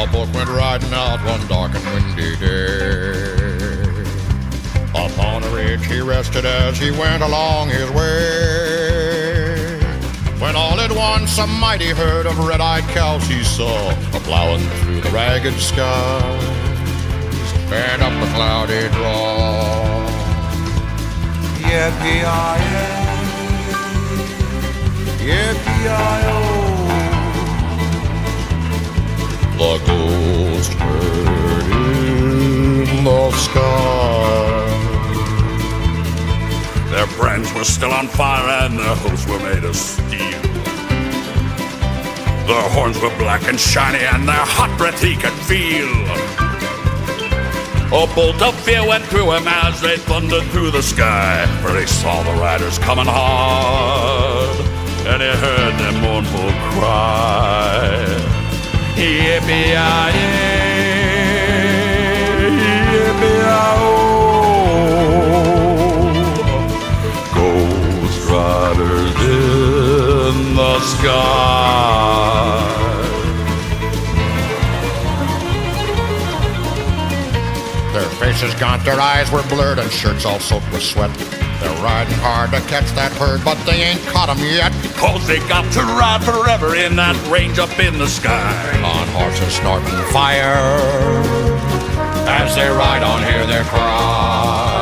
cowpoke went riding out one dark and windy day. Upon a ridge he rested as he went along his way. When all at once a mighty herd of red-eyed cows he saw, a-plowing through the ragged skies and up a cloudy draw. Yippee-yi-yi, yippee-yi-yo. The ghost herd in the sky. Their brands were still on fire and their hooves were made of steel. Their horns were black and shiny and their hot breath he could feel. A bolt of fear went through him as they thundered through the sky, for he saw the riders coming hard and he heard their mournful cry. Yippee-yi-yi, yippee-yi-oh. Ghost riders in the sky. Their faces gaunt, their eyes were blurred, and shirts all soaked with sweat. They're riding hard to catch that herd, but they ain't caught 'em yet. 'Cause they got to ride forever in that range up in the sky. On horses snorting fire, as they ride on, hear their cry.